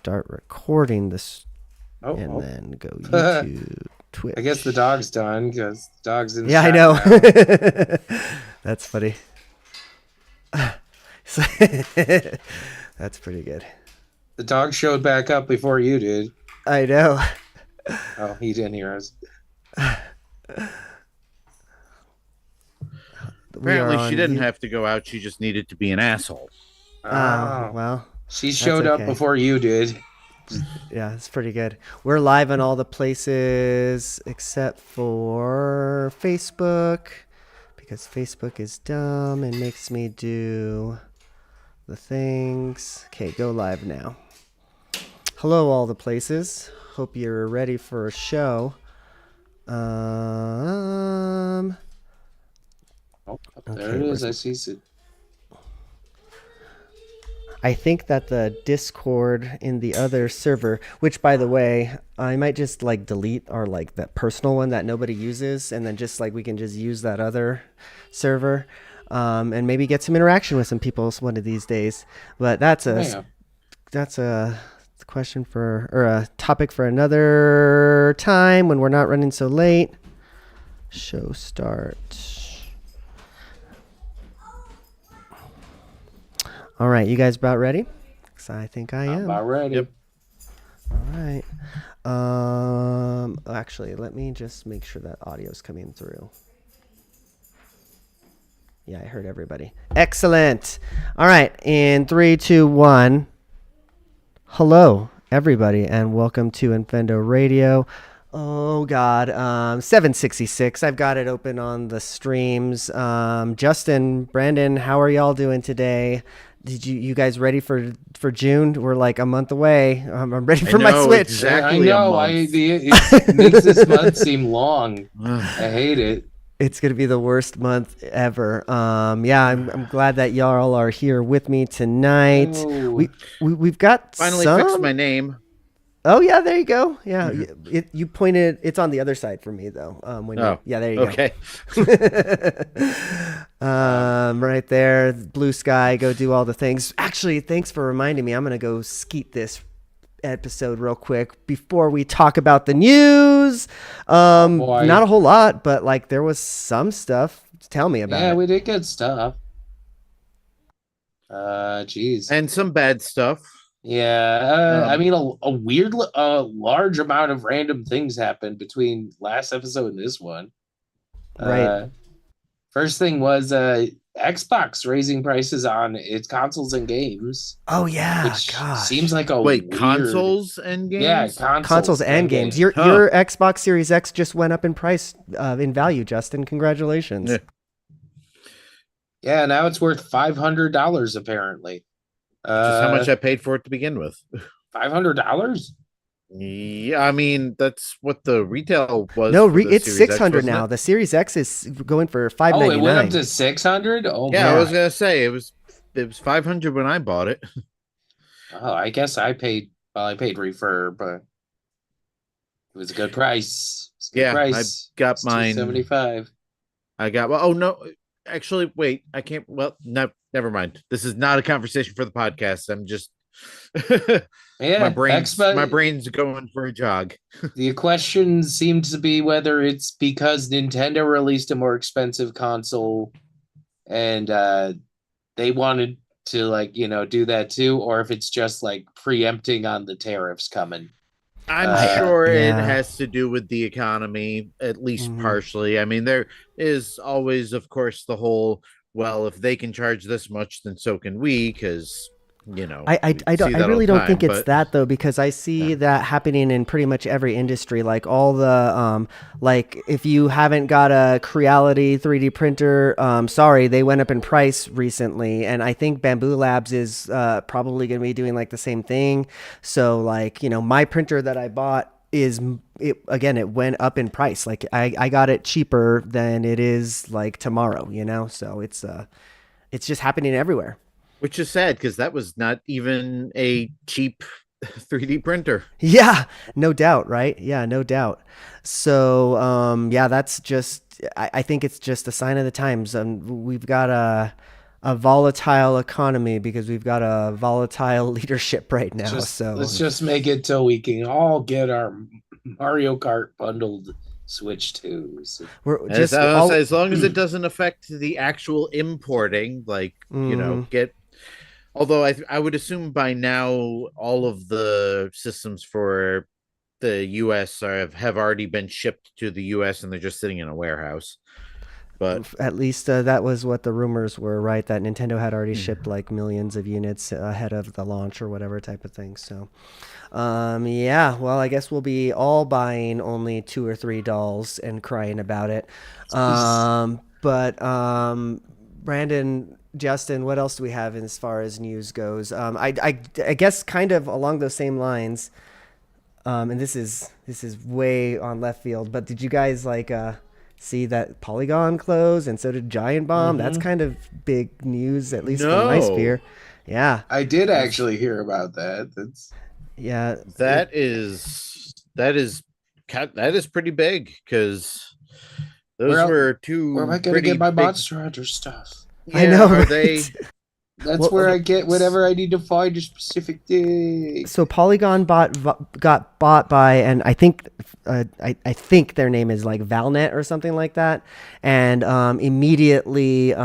start recording this then go YouTube, Twitch. I guess the dog's done because the dog's in the Yeah, I know. That's funny. That's pretty good. The dog showed back up before you did. I know. Oh, he didn't hear us. Apparently, she didn't have to go out. She just needed to be an asshole. Oh, well. She showed up before you did. Yeah, it's pretty good. We're live on all the places except for Facebook, because Facebook is dumb and makes me do the things. Okay, go live now. Hello, all the places. Hope you're ready for a show. Oh, there it is. I see it. I think that the Discord in the other server, which by the way, I might just like delete our like that personal one that nobody uses, and then just like we can just use that other server, and maybe get some interaction with some people one of these days. But that's a question for, or a topic for another time when we're not running so late. Show start. All right, you guys about ready? Because I think I am. About ready. Yep. All right. Actually, let me just make sure that audio's coming through. Yeah, I heard everybody. Excellent. All right, in 3, 2, 1. Hello, everybody, and welcome to Infendo Radio. Oh God, 766. I've got it open on the streams. Justin, Brandon, how are y'all doing today? Did you guys ready for June? We're like a month away. I'm ready for my Switch. Exactly. I know. It makes this month seem long. I hate it. It's gonna be the worst month ever. Yeah, I'm glad that y'all are here with me tonight. Oh. We've got Finally some... fixed my name. Oh yeah, there you go. Yeah, you pointed. It's on the other side for me though. Yeah, there you go. Okay. Right there, blue sky. Go do all the things. Actually, thanks for reminding me. I'm gonna go skeet this episode real quick before we talk about the news. Not a whole lot, but like there was some stuff. Tell me about it. Yeah, we did good stuff. Geez. And some bad stuff. Yeah, I mean, a weird, large amount of random things happened between last episode and this one. Right. First thing was Xbox raising prices on its consoles and games. Oh yeah, which gosh. seems like a Wait, weird... consoles and games? Yeah, consoles and games. Your Xbox Series X just went up in price, in value, Justin. Congratulations. Yeah, now it's worth $500 apparently. Which is how much I paid for it to begin with. $500? Yeah, I mean that's what the retail was. No, it's $600 now. The Series X is going for $599. Oh, it went up to $600. Oh, yeah, man. I was gonna say it was $500 when I bought it. Oh, I guess I paid. Well, I paid refurb, but it was a good price. I got mine. $275. I got. Well, oh no, actually, wait. I can't. Well, no, never mind. This is not a conversation for the podcast. I'm just. Yeah, my brain's going for a jog. The question seems to be whether it's because Nintendo released a more expensive console and they wanted to do that too, or if it's just like preempting on the tariffs coming. I'm sure it has to do with the economy, at least partially. I mean, there is always, of course, the whole, well, if they can charge this much, then so can we, because I really don't think it's that though, because I see that happening in pretty much every industry. Like all the like if you haven't got a Creality 3D printer, sorry, they went up in price recently, and I think Bamboo Labs is probably going to be doing like the same thing. So like my printer that I bought it went up in price. Like I got it cheaper than it is like tomorrow. So it's just happening everywhere. Which is sad because that was not even a cheap 3D printer. Yeah, no doubt, right? Yeah, no doubt. So, that's just, I think it's just a sign of the times. We've got a volatile economy because we've got a volatile leadership right now. Let's just make it till we can all get our Mario Kart bundled Switch 2s. We're just as long as it doesn't affect the actual importing, like get. Although I would assume by now all of the systems for the U.S. have already been shipped to the U.S. and they're just sitting in a warehouse. But at least that was what the rumors were, right? That Nintendo had already shipped like millions of units ahead of the launch or whatever type of thing. So, yeah, well, I guess we'll be all buying only 2 or 3 dolls and crying about it. But Brandon, Justin, what else do we have as far as news goes? I guess kind of along those same lines. And this is way on left field, but did you guys see that Polygon closed, and so did Giant Bomb? That's kind of big news, at least from my sphere. Yeah, I did actually hear about that. That is pretty big because those were two. Where am I going to get my Monster Hunter stuff? I know. Are they? That's where I get whatever I need to find a specific thing. So Polygon got bought by, and I think I think their name is like Valnet or something like that, and immediately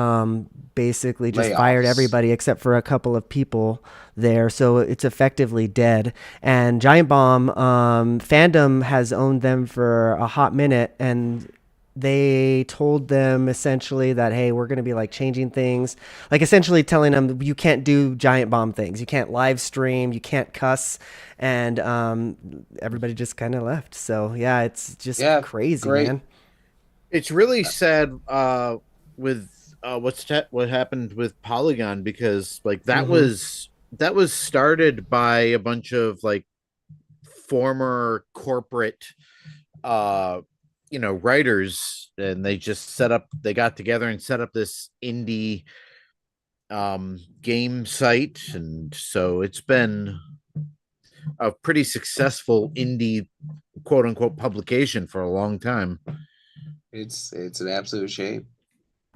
basically just fired everybody except for a couple of people there. So it's effectively dead. And Giant Bomb fandom has owned them for a hot minute, and they told them essentially that, hey, we're going to be like changing things, like essentially telling them you can't do Giant Bomb things, you can't live stream, you can't cuss, and everybody just kind of left. So yeah, it's just crazy, man. It's really sad with what happened with Polygon, because like that was started by a bunch of like former corporate writers, and they got together and set up this indie game site, and so it's been a pretty successful indie quote unquote publication for a long time. It's an absolute shame.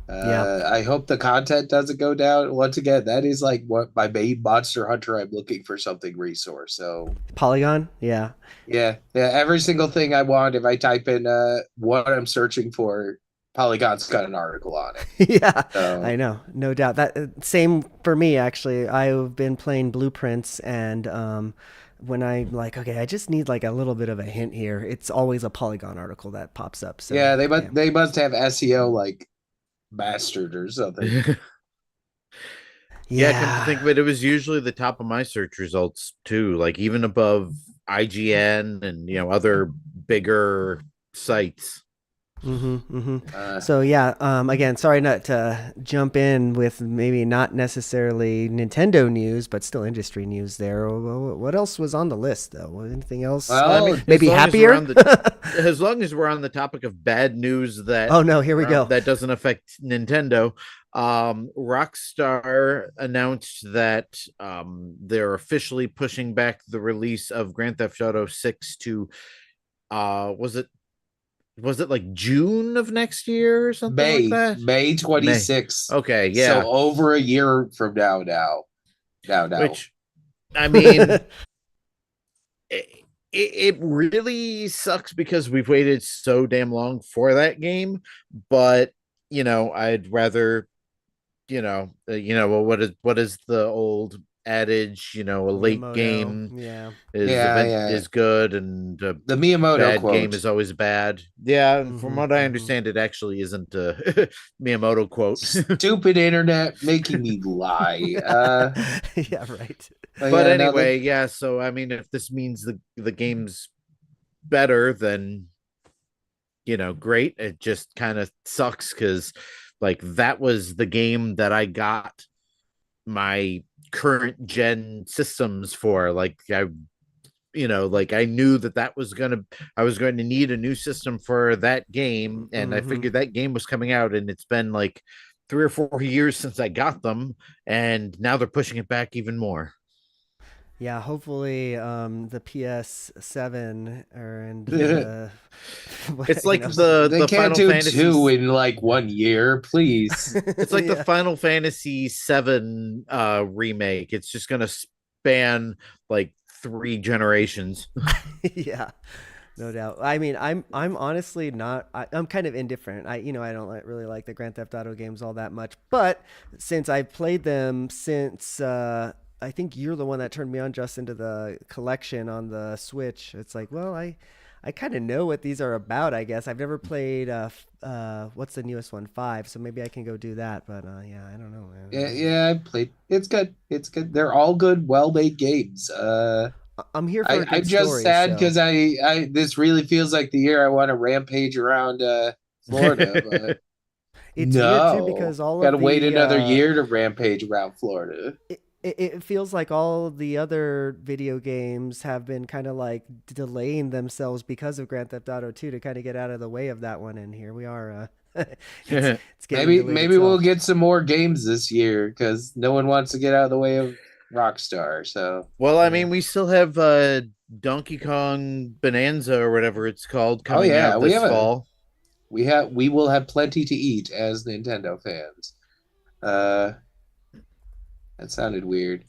I hope the content doesn't go down. Once again, that is like what my main Monster Hunter I'm looking for something resource. So Polygon, yeah. Every single thing I want, if I type in what I'm searching for, Polygon's got an article on it. I know, no doubt. That same for me actually. I've been playing Blueprints, and when I'm like, okay, I just need like a little bit of a hint here, it's always a Polygon article that pops up. So they must have SEO like mastered or something. Come to think of it, it was usually the top of my search results too, like even above IGN and other bigger sites. So again, sorry not to jump in with maybe not necessarily Nintendo news, but still industry news there. What else was on the list though? Anything else? Well, maybe happier. As long as we're on the topic of bad news that here we go. That doesn't affect Nintendo. Rockstar announced that they're officially pushing back the release of Grand Theft Auto 6 to was it like June of next year or something like that? May 26th. Okay, yeah. So over a year from now. Which, I mean, it really sucks because we've waited so damn long for that game. But I'd rather, what is the old adage, a late Miyamoto. game is good, and the Miyamoto bad quote. game is always bad. From what I understand, it actually isn't a Miyamoto quote. Stupid internet making me lie. Yeah, right. But anyway, so I mean, if this means the game's better, then great. It just kind of sucks because like that was the game that I got my current gen systems for. Like I knew that I was going to need a new system for that game, and I figured that game was coming out, and it's been like 3 or 4 years since I got them, and now they're pushing it back even more. Yeah, hopefully the PS7 and It's like they the can't Final do Fantasy 2 in like 1 year, please. it's like the yeah. Final Fantasy 7 remake. It's just gonna span like 3 generations. Yeah. No doubt. I mean, I'm honestly not. I'm kind of indifferent. I don't really like the Grand Theft Auto games all that much. But since I've played them since, I think you're the one that turned me on just into the collection on the Switch. It's like, well, I kind of know what these are about. I guess I've never played. What's the newest one? 5. So maybe I can go do that. But yeah, I don't know, Yeah, man. yeah, I played. It's good. It's good. They're all good, well-made games. I'm here for a I'm good just story. sad So because I this really feels like the year I want to rampage around Florida, but it's weird too no, because all got to of wait the another year to rampage around Florida. it feels like all of the other video games have been kind of like delaying themselves because of Grand Theft Auto 2 to kind of get out of the way of that one. And here we are. It's getting delayed Maybe we'll itself. get some more games this year because no one wants to get out of the way of Rockstar. So Well, I Yeah. mean, we still have Donkey Kong Bonanza or whatever it's called oh coming yeah, out this fall. we will have plenty to eat as Nintendo fans. Uh, that sounded weird.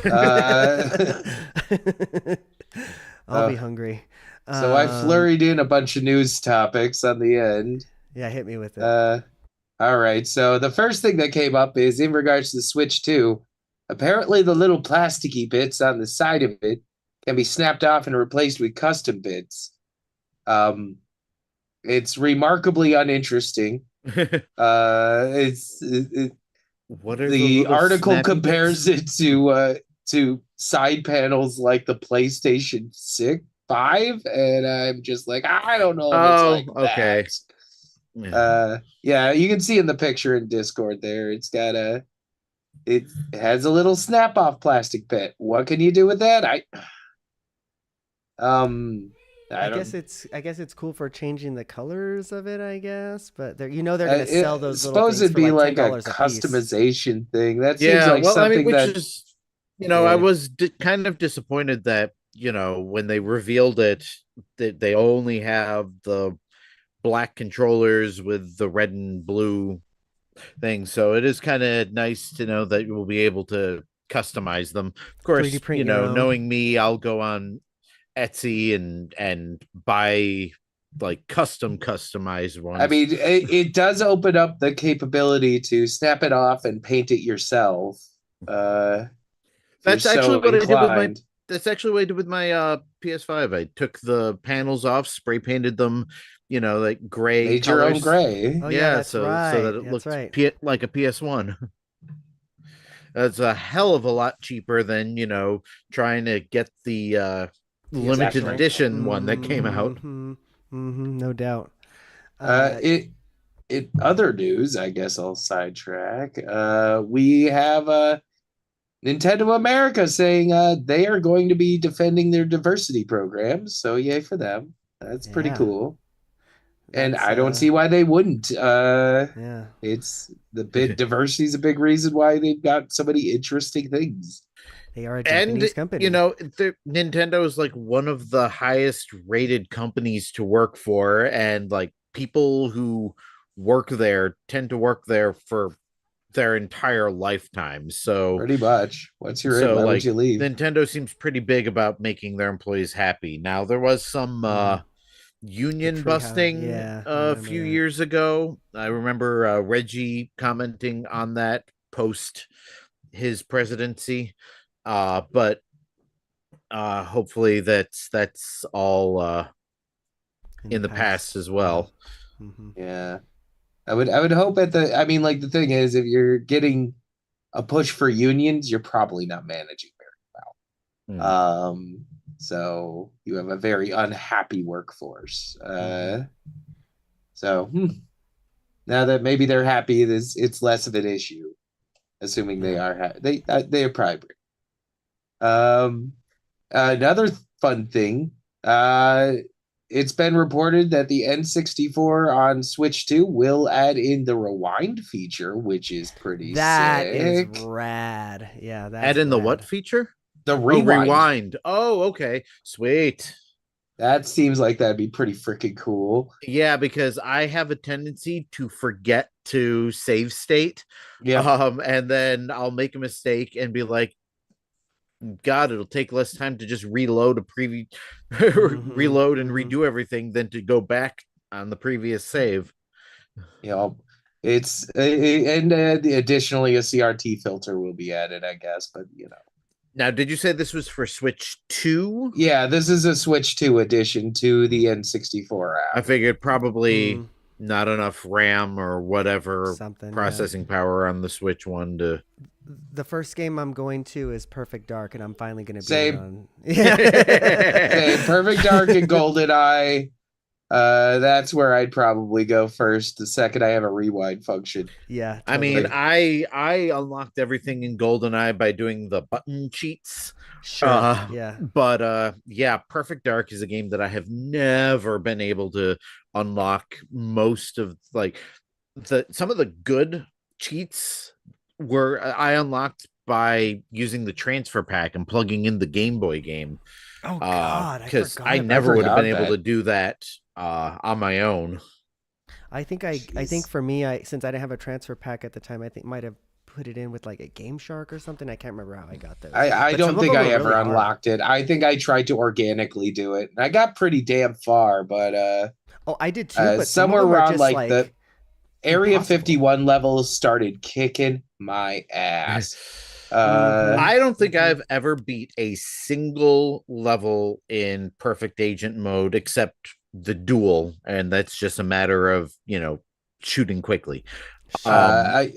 Uh, I'll uh, be hungry. so I flurried in a bunch of news topics on the end. Yeah, hit me with it. All right. So the first thing that came up is in regards to the Switch 2. Apparently, the little plasticky bits on the side of it can be snapped off and replaced with custom bits. It's remarkably uninteresting. What are the The little article snappy compares bits? it to side panels like the PlayStation 6 5, and I'm just like, I don't know if it's Oh, like okay. yeah, you can see in the picture in Discord there. It has a little snap off plastic bit. What can you do with that? Um I don't I guess it's cool for changing the colors of it, I guess, but they're gonna sell it, those little suppose things it'd for be like ten like a dollars a piece. customization thing. That seems Yeah, like well, I mean, something which that is, I yeah, was kind of disappointed that, when they revealed it, that they only have the black controllers with the red and blue thing. So it is kind of nice to know that you will be able to customize them. Of 3D course, print your own. knowing me, I'll go on Etsy and buy like customized I ones. mean, it does open up the capability to snap it off and paint it yourself. If you're That's actually so what I did with my inclined. that's actually what I did with my PS5. I took the panels off, spray painted them, like gray Made your own colors. gray. Oh yeah, Yeah, that's so that right. it That's looked right. like a PS1. That's a hell of a lot cheaper than, trying to get the limited PS4. Exactly. edition one that came out. Mm-hmm. Mm-hmm. No doubt. Uh, Uh, it it other news, I guess I'll sidetrack. We have Nintendo America saying they are going to be defending their diversity programs. So yay for them. That's pretty yeah. cool. And That's I don't see why they wouldn't. yeah. It's the bit diversity is a big reason why they've got so many interesting things. They are a And Japanese company. Nintendo is like one of the highest rated companies to work for, and like people who work there tend to work there for their entire lifetime. So Pretty much. What's your it? so Why would like you leave? Nintendo seems pretty big about making their employees happy. Now there was some Mm, the union treehouse. busting Yeah, I a remember few that. years ago. I remember Reggie commenting on that post his presidency. But hopefully that's all In the in the past. past as Yeah. well. Mm-hmm. Yeah. I would hope at the I mean, like the thing is if you're getting a push for unions, you're probably not managing very Hmm. well. So you have a very unhappy workforce. Mm-hmm. So now that maybe they're happy, it's less of an issue, assuming they Yeah. are they are probably. Um, Another fun thing. It's been reported that the N64 on Switch 2 will add in the rewind feature, which is pretty That is sick. rad. Yeah, Add that's in the what rad. feature? The Oh, rewind. rewind. Oh, okay. Sweet. That seems like that'd be pretty freaking cool. Yeah, because I have a tendency to forget to save state. Yeah. And then I'll make a mistake and be like, God, it'll take less time to just reload a preview, reload and redo everything than to go back on the previous save. You know, it's and additionally a CRT filter will be added, I guess. But Now, did you say this was for Switch 2? Yeah, this is a Switch 2 edition to the N64 app. I figured probably not enough RAM or whatever processing power on the Switch one to. The first game I'm going to is Perfect Dark, and I'm finally going to be on. Same. Perfect Dark and GoldenEye. That's where I'd probably go first. The second I have a rewind function. Yeah, totally. I mean, I unlocked everything in GoldenEye by doing the button cheats. Sure. Yeah. But yeah, Perfect Dark is a game that I have never been able to unlock. Most of some of the good cheats were I unlocked by using the transfer pack and plugging in the Game Boy game. Oh God! Because I never would have been able to do that on my own. I think for me, since I didn't have a transfer pack at the time, I think might have put it in with like a Game Shark or something. I can't remember how I got those. I don't think I ever unlocked it. I think I tried to organically do it. I got pretty damn far, but oh, I did too. But somewhere around like the Area 51 levels started kicking my ass. I don't think I've ever beat a single level in Perfect Agent mode except the duel, and that's just a matter of shooting quickly. If I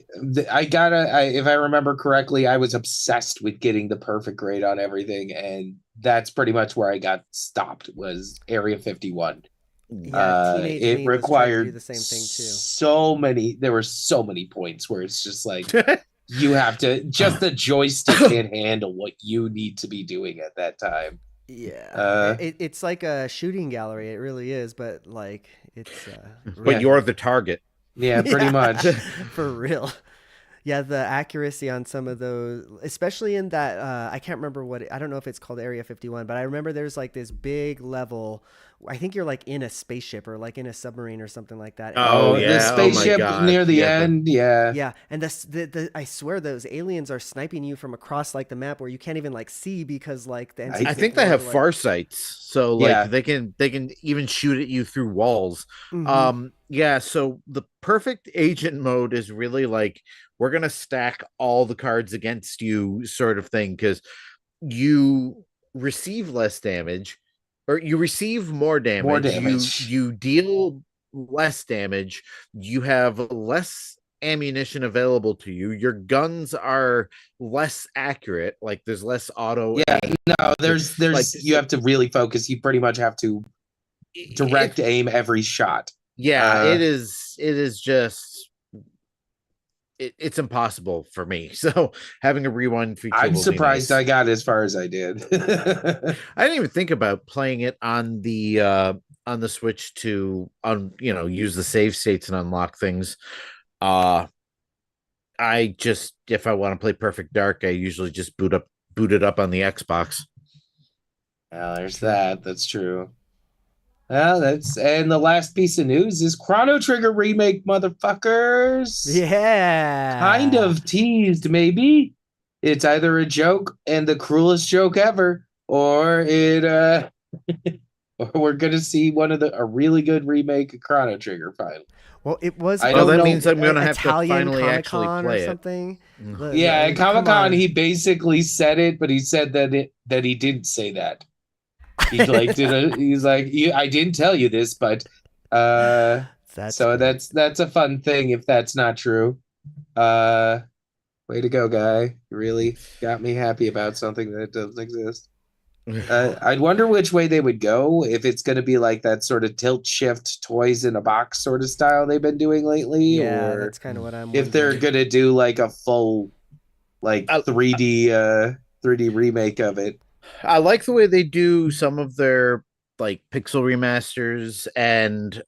remember correctly, I was obsessed with getting the perfect grade on everything, and that's pretty much where I got stopped. Was Area 51. Yeah, it required the same thing too. There were so many points where it's just like you have to the joystick can't handle what you need to be doing at that time. Yeah, it's like a shooting gallery. It really is, but like it's. But you're the target. Yeah, pretty much. For real. Yeah, the accuracy on some of those, especially in that, I can't remember I don't know if it's called Area 51, but I remember there's like this big level. I think you're like in a spaceship or like in a submarine or something like that. The spaceship near the end. Yeah. Yeah. And I swear those aliens are sniping you from across like the map where you can't even like see because like the I think they have far sights. So like they can even shoot at you through walls. Yeah. So the Perfect Agent mode is really like, we're going to stack all the cards against you sort of thing. Cause you receive less damage. Or you receive more damage. You deal less damage. You have less ammunition available to you. Your guns are less accurate. Like there's less auto. Yeah, no, there's like, you have to really focus. You pretty much have to direct aim every shot. Yeah, it is just. It's impossible for me. So having a rewind feature. I'm surprised I got as far as I did. I didn't even think about playing it on the Switch to use the save states and unlock things. I just, if I want to play Perfect Dark, I usually just boot it up on the Xbox. Well, there's that. That's true. Well, and the last piece of news is Chrono Trigger remake, motherfuckers. Yeah. Kind of teased, maybe. It's either a joke and the cruelest joke ever, or or we're gonna see a really good remake of Chrono Trigger finally. Well, it was. That means I'm gonna have Italian to finally actually play or something. Yeah, at Comic-Con he basically said it, but he said that he didn't say that. He's like, I didn't tell you this, but that's a fun thing if that's not true. Way to go, guy. You really got me happy about something that doesn't exist. I'd wonder which way they would go, if it's going to be like that sort of tilt shift toys in a box sort of style they've been doing lately. Yeah, or that's kind of what I'm wondering. If they're going to do like a full 3D remake of it. I like the way they do some of their like pixel remasters, and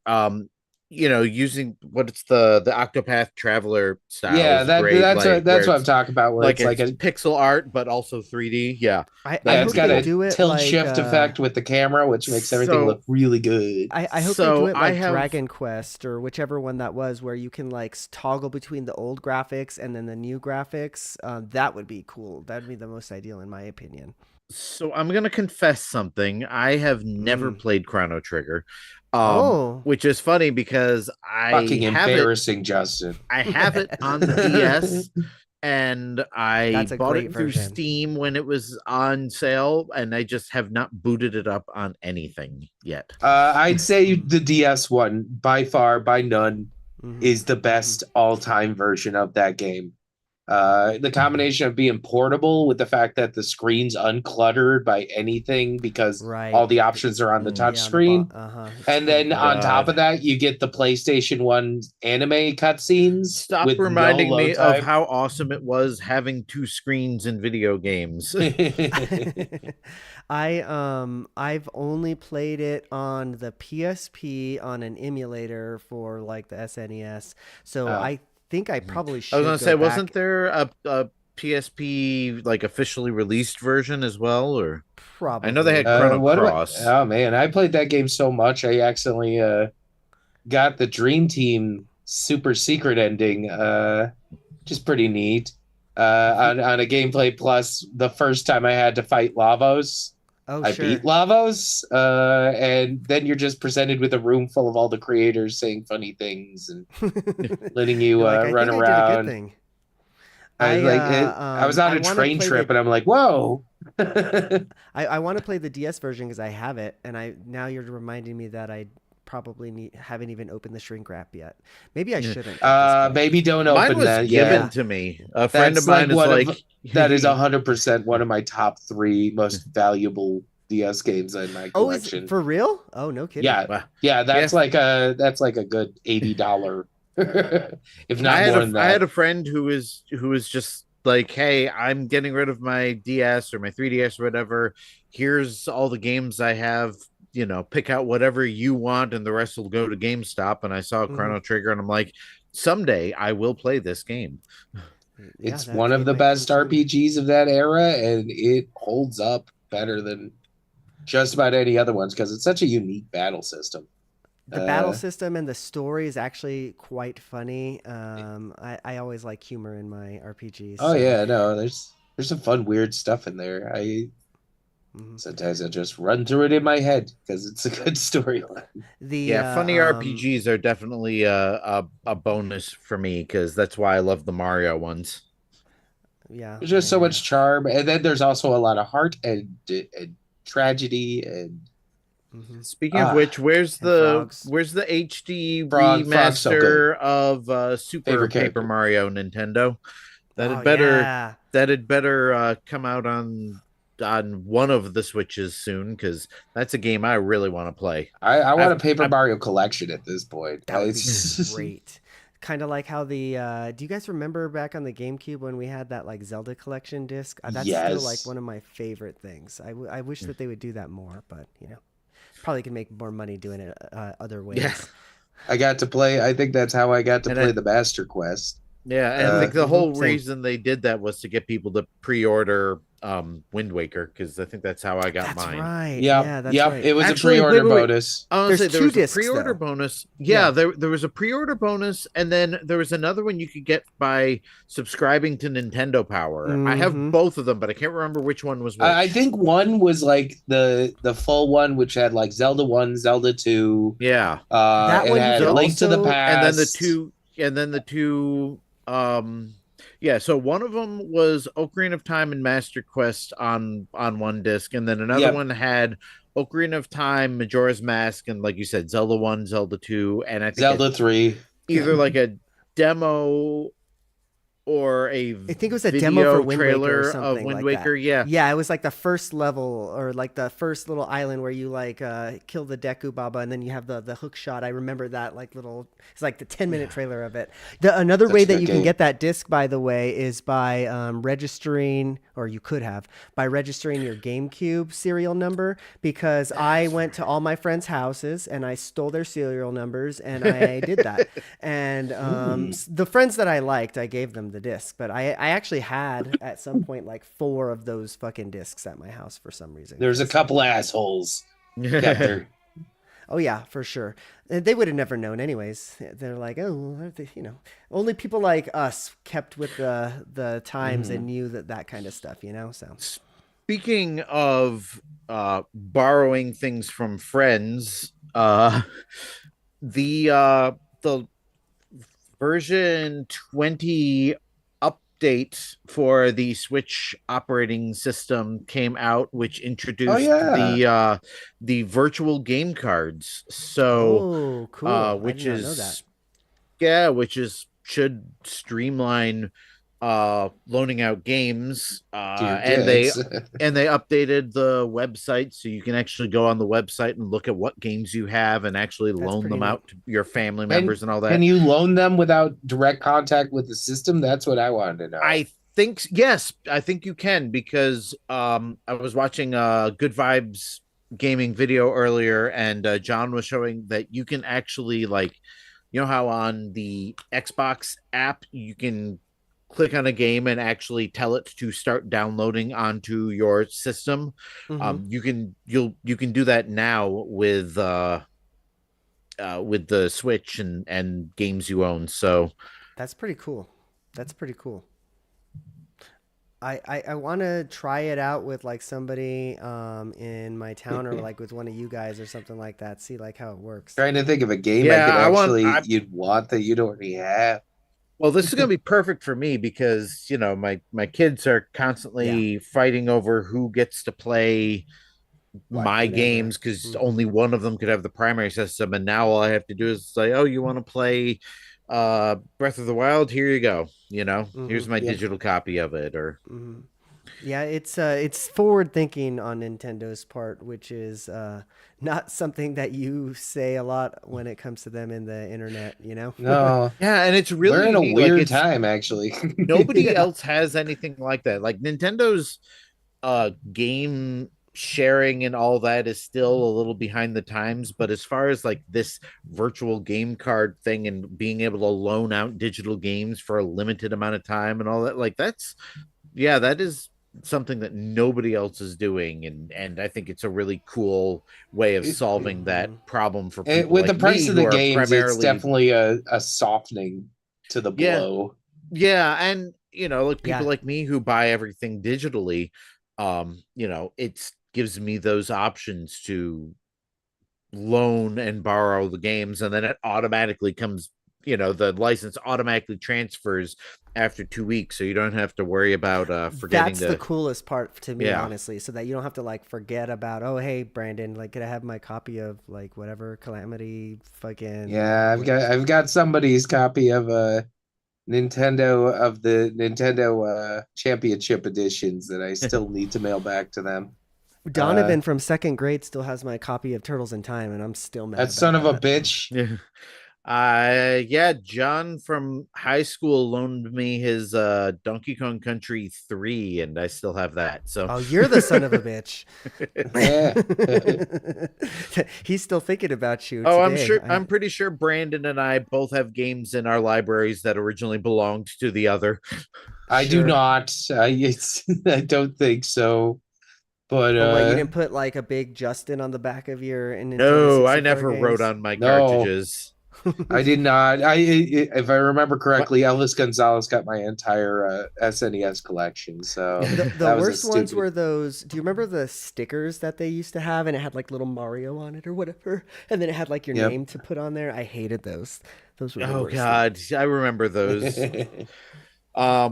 using what's the Octopath Traveler style Yeah, is great. that's what I'm talking about. Where like it's like a pixel art, but also 3D. Yeah, I yeah, that'd it's hope be got they a cool. do it tilt like shift effect with the camera, which makes everything So look really good. I hope they do it I like have Dragon Quest or whichever one that was, where you can like toggle between the old graphics and then the new graphics. That would be cool. That would be the most ideal, in my opinion. so I'm gonna confess something. I have never Mm. played Chrono Trigger, Oh, which is funny because Fucking embarrassing, Justin. I have it on the DS, and I that's a bought it great through version. Steam when it was on sale, and I just have not booted it up on anything yet. I'd say Mm. the DS one, by far, by none, Mm-hmm. is the best all-time version of that game. The combination of being portable with the fact that the screen's uncluttered by anything because all Right. the options are on the touch Yeah, on the screen. It's And pretty then cool. on top God. of that, you get the PlayStation 1 anime cutscenes Stop with no reminding load me of time. how awesome it was having two screens in video games. I've only played it on the PSP on an emulator for like the SNES. So uh, I think I Mhm. probably I was should gonna go say, wasn't back. there a PSP like officially released version as well? Or I know they had Probably. Chrono what do I? Cross. Oh man, I played that game so much. I accidentally got the Dream Team super secret ending, which is pretty neat. On a gameplay plus, the first time I had to fight Lavos, Oh, I beat sure. Lavos, and then you're just presented with a room full of all the creators saying funny things and letting you You're like, I run think I did a good around. thing. I I was on I a want to train play trip, the and I'm like, whoa. I want to play the DS version because I have it, and I now you're reminding me that I probably haven't even opened the shrink wrap yet. Maybe I Yeah. shouldn't at this point. Maybe don't Mine open was that yet. given Yeah. to me. A friend of That's like mine is one of like, that is 100% one of my top three most valuable DS games in my Oh, is collection. for real? Oh, no kidding. Yeah, Well, yeah, yeah. that's like a good $80, if not more than I had that. a friend who was just like, hey, I'm getting rid of my DS or my 3DS or whatever. Here's all the games I have. Pick out whatever you want, and the rest will go to GameStop. And I saw Hmm. Chrono Trigger, and I'm like, someday I will play this game. Yeah, It's that one of day the might come best soon. RPGs of that era, and it holds up better than just about any other ones because it's such a unique battle system. The battle Uh, system and the story is actually quite funny. I always like humor in my RPGs, oh so yeah, no, there's some fun, weird stuff in there. I mhm. Sometimes I just run through it in my head because it's a good storyline. the Yeah, funny RPGs are definitely a bonus for me because that's why I love the Mario ones. yeah, There's just so much charm, and then there's also a lot of heart and tragedy and mhm. Speaking of ah, which, where's And the frogs. where's the HD Frog's so good. remaster of Super Favorite Paper character. Mario Nintendo? That Oh had better yeah, come out on one of the Switches soon because that's a game I really want to play. I want I've a Paper I've Mario collection at this point. that would be great. Kind of like how the do you guys remember back on the GameCube when we had that like Zelda collection disc? That's still like Yes. one of my favorite things. I wish that they would do that more, but probably can make more money doing it other Yeah, ways. I got to play. I think that's how I got to and play I the Master Quest. Yeah, and I Uh, think the whole Same. reason they did that was to get people to pre-order Wind Waker because I think that's how I got That's mine. right. yep, Yeah, that's yep. right. It was a Actually, wait, pre-order wait, wait. bonus. Honestly, There's there two was a discs pre-order though. bonus. Yeah, Yeah. there was a pre-order bonus, and then there was another one you could get by subscribing to Nintendo Power. I have Mm-hmm. both of them, but I can't remember which one was I which. think one was like the full one, which had like Zelda 1, Zelda 2. Yeah, That It one you had could Link to the also and then Past. the two yeah, so one of them was Ocarina of Time and Master Quest on one disc, and then another Yep, one had Ocarina of Time, Majora's Mask, and like you said, Zelda 1, Zelda 2, and I think Zelda 3. either like a demo or a I think it was a demo for Wind Waker or trailer something of Wind like Waker. that. Yeah. Yeah, it was like the first level or like the first little island where you like kill the Deku Baba and then you have the hook shot. I remember that like little it's like the 10-minute trailer of it. Another Such way a that good you can game. get that disc, by the way, is by registering, or you could have by registering your GameCube serial number, because I went to all my friends' houses and I stole their serial numbers and I did that. And the friends that I liked, I gave them the disc, but I actually had at some point like 4 of those fucking discs at my house for some reason. There's a couple assholes kept their. Oh yeah, for sure. They would have never known anyways. They're like, oh, only people like us kept with the times and knew that kind of stuff, so. Speaking of borrowing things from friends, the version 20 update for the Switch operating system came out, which introduced the virtual game cards. So, cool. which I did not know that. Yeah, which should streamline loaning out games, and they updated the website so you can actually go on the website and look at what games you have and actually loan them out to your family members and all that. Can you loan them without direct contact with the system? That's what I wanted to know. I think yes, I think you can, because I was watching Good Vibes gaming video earlier, and John was showing that you can actually, like, you know how on the Xbox app you can click on a game and actually tell it to start downloading onto your system. You can do that now with the Switch and games you own. So that's pretty cool. I want to try it out with like somebody in my town, or like with one of you guys or something like that. See like how it works. Trying to think of a game you'd want that you'd already have. Well, this is going to be perfect for me because, my kids are constantly fighting over who gets to play my games, because only one of them could have the primary system. And now all I have to do is say, oh, you want to play Breath of the Wild? Here you go. Here's my digital copy of it. Or yeah, it's forward thinking on Nintendo's part, which is not something that you say a lot when it comes to them in the internet, No. Yeah, and it's really we're in a weird time, actually. Nobody else has anything like that. Like Nintendo's game sharing and all that is still a little behind the times, but as far as like this virtual game card thing and being able to loan out digital games for a limited amount of time and all that, like that is something that nobody else is doing, and I think it's a really cool way of solving that problem for people. With like the price of the games, it's definitely a softening to the blow. Yeah, and like people like me who buy everything digitally, it gives me those options to loan and borrow the games, and then it automatically comes, the license automatically transfers after 2 weeks, so you don't have to worry about forgetting. That's the coolest part to me, honestly, so that you don't have to like forget about, oh hey Brandon, like could I have my copy of like whatever Calamity fucking I've got somebody's copy of the Nintendo Championship editions that I still need to mail back to them. Donovan from second grade still has my copy of Turtles in Time, and I'm still mad. That son of a bitch. John from high school loaned me his Donkey Kong Country 3, and I still have that. So you're the son of a bitch. He's still thinking about you today. I'm pretty sure Brandon and I both have games in our libraries that originally belonged to the other. I do not. I don't think so. But you didn't put like a big Justin on the back of your Nintendo No, I never wrote on my cartridges. I did not. If I remember correctly, Elvis Gonzalez got my entire SNES collection. So the worst ones were those. Do you remember the stickers that they used to have, and it had like little Mario on it or whatever, and then it had like your name to put on there? I hated those. Those were the worst. God, I remember those. I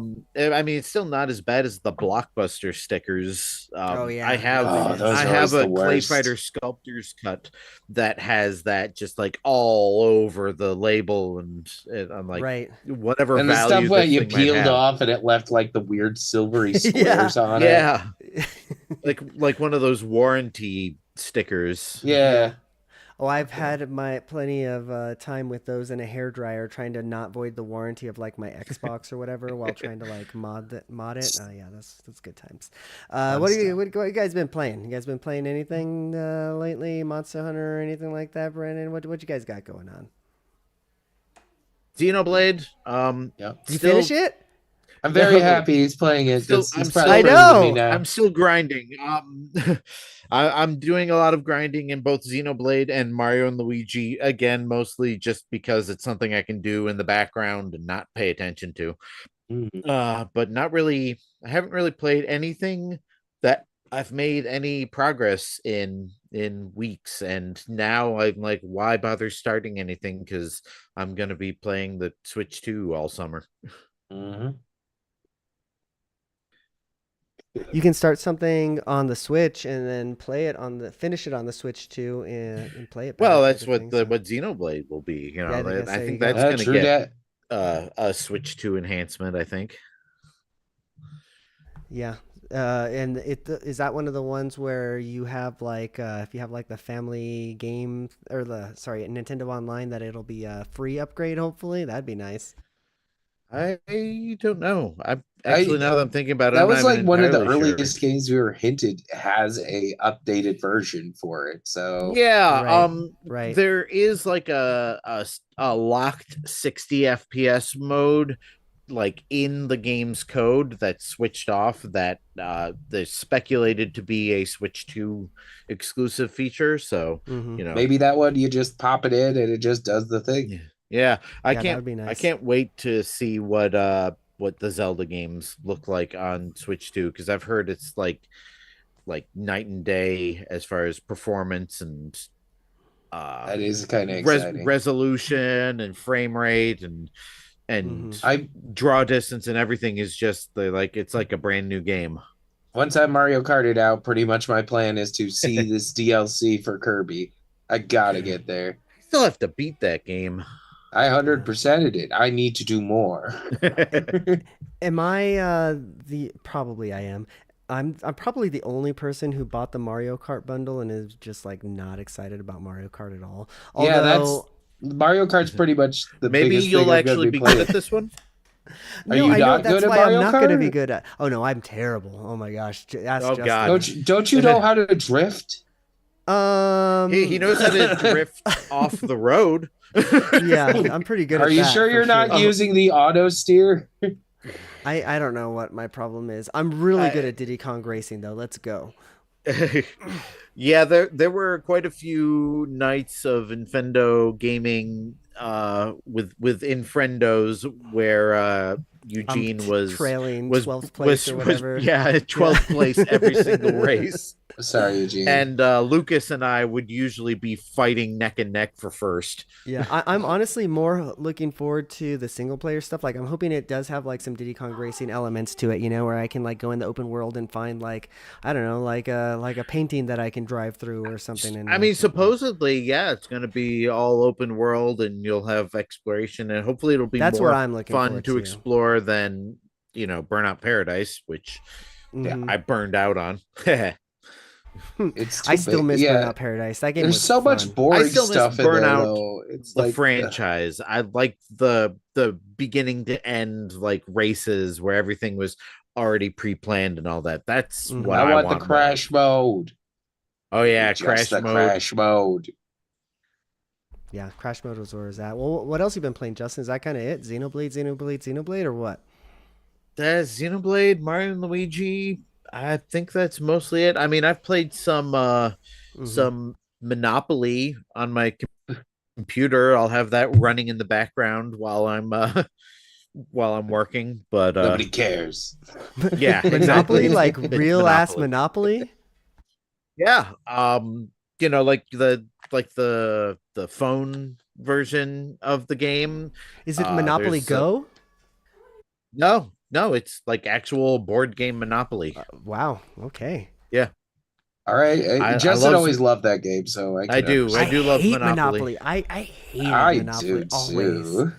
mean, it's still not as bad as the blockbuster stickers. Oh yeah, I it have really Oh, is. those I are have always a the Clay worst. Fighter Sculptor's Cut that has that just like all over the label, and I'm like, Right. whatever And the stuff value where this you thing might peeled have. off and it left like the weird silvery Yeah. squares on it. Yeah, like one of those warranty stickers. Yeah. Yeah. Oh, I've had my plenty of time with those in a hair dryer, trying to not void the warranty of like my Xbox or whatever while trying to like mod it. Oh yeah, that's good times. Fun What do you stuff. what you guys been playing? You guys been playing anything lately? Monster Hunter or anything like that, Brandon? What you guys got going on? Xenoblade. Yep. You Still finish it? I'm very no. happy he's playing it because I'm he's probably I still friends with me know. now. I'm still grinding. I'm doing a lot of grinding in both Xenoblade and Mario and Luigi again, mostly just because it's something I can do in the background and not pay attention to. Mhm. But not really. I haven't really played anything that I've made any progress in weeks, and now I'm like, why bother starting anything? Because I'm gonna be playing the Switch 2 all summer. Mhm. You can start something on the Switch and then finish it on the Switch too, and play it better Well, type that's of thing. So what Xenoblade will be. yeah, I guess I there you think go. that's gonna True get that. a Switch 2 enhancement, I think. Yeah. And is that one of the ones where you have like if you have like the family game or the sorry Nintendo Online that it'll be a free upgrade hopefully that'd be nice. I don't know. I actually, I now that I'm thinking about it, That I'm not was even like one of the entirely sure. earliest games we were hinted has a updated version for it. So Yeah, Right. Right. there is like a locked 60 FPS mode like in the game's code that's switched off that there's speculated to be a Switch 2 exclusive feature. So, Mm-hmm. maybe that one you just pop it in and it just does the thing. yeah. Yeah, Yeah, that would be I nice. can't wait to see what the Zelda games look like on Switch 2 because I've heard it's like night and day as far as performance and uh That is kind of exciting. resolution and frame rate Mm-hmm. and I draw distance and everything is just like it's like a brand new game. Once I Mario Karted out, pretty much my plan is to see this DLC for Kirby. I gotta get there. I still have to beat that game. I Yeah. 100%ed it. I need to do more. Am, am I the probably I am. I'm probably the only person who bought the Mario Kart bundle and is just like not excited about Mario Kart at all. Yeah, that's Although Mario Kart's pretty much the Maybe biggest thing you'll I'm going to actually be be good at playing. this one. Are no, you I know not good that's at why I'm Mario not going to be Kart? good at. Oh no, I'm terrible. Oh my gosh, ask Oh Justin. God. Don't you know how to drift? He knows how to drift off the road. Yeah, I'm pretty good Are at you that sure for you're not sure. using the auto steer? I don't know what my problem is. I'm really good I, at Diddy Kong Racing though. Let's go. yeah, there were quite a few nights of Infendo gaming with Infrendos where I'm Eugene trailing 12th place or was whatever. yeah, Yeah. 12th place every single race. Sorry, Eugene. And Lucas and I would usually be fighting neck and neck for first. Yeah, I'm honestly more looking forward to the single player stuff. Like, I'm hoping it does have like some Diddy Kong Racing elements to it, where I can like go in the open world and find like I don't know, like a painting that I can drive through or something. And I like, mean, supposedly, yeah, it's going to be all open world and you'll have exploration, and hopefully it'll be that's what more I'm looking fun forward to to. explore than, Burnout Paradise, which Yeah, Hmm. I burned out on. it's I too still big. miss Yeah, Burnout Paradise. That game there's was so much fun. I boring still miss stuff in there, Burnout, though. It's the like, franchise. I like the beginning to end like races where everything was already pre-planned and all that. That's what Hmm. I I want the want more of. crash mode. Oh Give me yeah, just crash the mode. crash mode. Yeah, Crash Mode was where it's at. Well, what else you been playing, Justin? Is that kind of it? Xenoblade, or what? That's Xenoblade, Mario and Luigi. I think that's mostly it. I mean, I've played Hmm. some Monopoly on my computer. I'll have that running in the background while I'm while I'm working. But Nobody cares. yeah, Monopoly, exactly. like It's real ass Monopoly. Monopoly. Yeah. Like the phone version of the game. Is it Monopoly There's Go? No, it's like actual board game Monopoly. Wow. Okay. Yeah. All right. I Justin love always loved that game, so I do love hate Monopoly. I hated I Monopoly do always. too.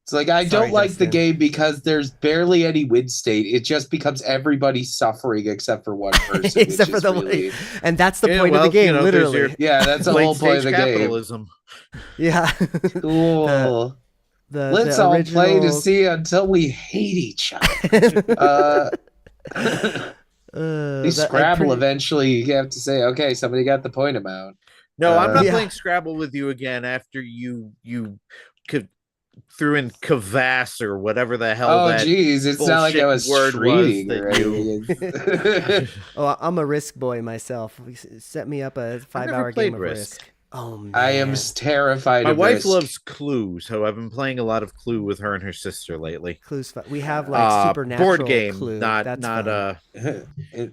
It's like I Sorry, don't like the Justin. game because there's barely any win state. It just becomes everybody suffering except for one person. Except for the really... and that's the point of the game, literally. Yeah, that's the whole point of the capitalism. game. Yeah. Cool. Let's all play to see until we hate each other. Scrabble eventually you have to say, okay, somebody got the point amount. No, I'm not playing Scrabble with you again after you could threw in Kvass or whatever the hell. Oh, geez, it's not like I was treating you. Oh, I'm a Risk boy myself. Set me up a 5-hour game of Risk. Oh man, I am terrified. My wife loves Clue, so I've been playing a lot of Clue with her and her sister lately. Clue's fun. We have like supernatural board game, Clue. not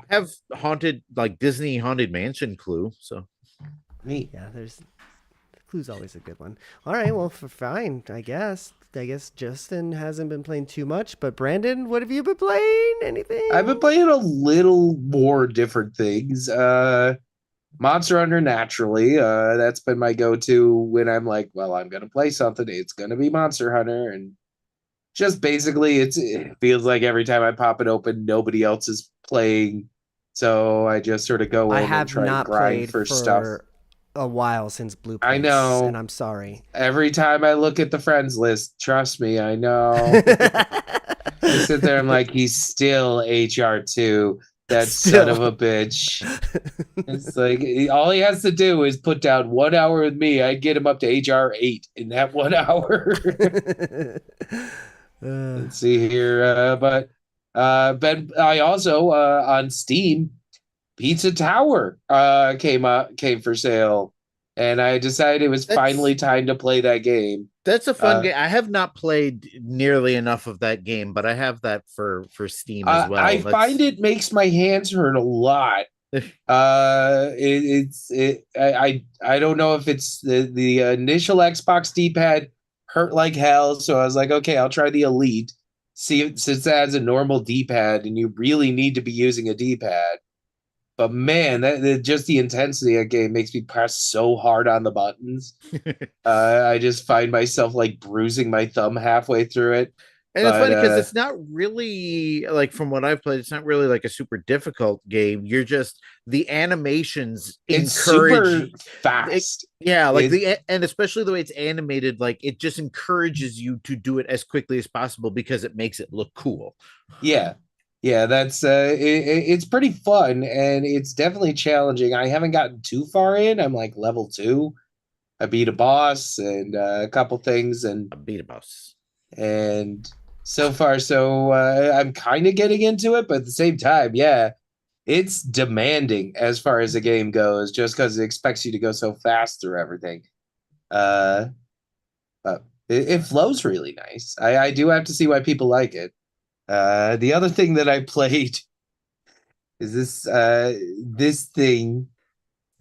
have haunted like Disney Haunted Mansion Clue. So neat. Yeah, there's Clue's always a good one. All right, well, fine, I guess Justin hasn't been playing too much, but Brandon, what have you been playing? Anything? I've been playing a little more different things. Monster Hunter, naturally. That's been my go-to when I'm like, well, I'm gonna play something. It's gonna be Monster Hunter, and just basically, it feels like every time I pop it open, nobody else is playing, so I just sort of go in and try and grind for stuff. A while since Blue I know, and I'm sorry. Every time I look at the friends list, trust me, I know. I sit there, I'm like, he's still HR2. That son of a bitch. It's like all he has to do is put down 1 hour with me. I'd get him up to HR8 in that 1 hour. Let's see here. But Ben, I also on Steam, Pizza Tower came for sale, and I decided it was finally time to play that game. That's a fun game. I have not played nearly enough of that game, but I have that for Steam as well. I find it makes my hands hurt a lot. I don't know if it's the initial Xbox D-pad hurt like hell, so I was like, okay, I'll try the Elite. See, since that has a normal D-pad, and you really need to be using a D-pad. But man, just the intensity of the game makes me press so hard on the buttons. I just find myself like bruising my thumb halfway through it. And it's funny because it's not really like, from what I've played, it's not really like a super difficult game. You're just, the animations encourage super fast. And especially the way it's animated, like it just encourages you to do it as quickly as possible because it makes it look cool. Yeah, that's it's pretty fun, and it's definitely challenging. I haven't gotten too far in. I'm like level 2. I beat a boss and a couple things, and I beat a boss. And so far, I'm kind of getting into it, but at the same time, yeah, it's demanding as far as the game goes, just because it expects you to go so fast through everything. But it flows really nice. I do have to see why people like it. The other thing that I played is this thing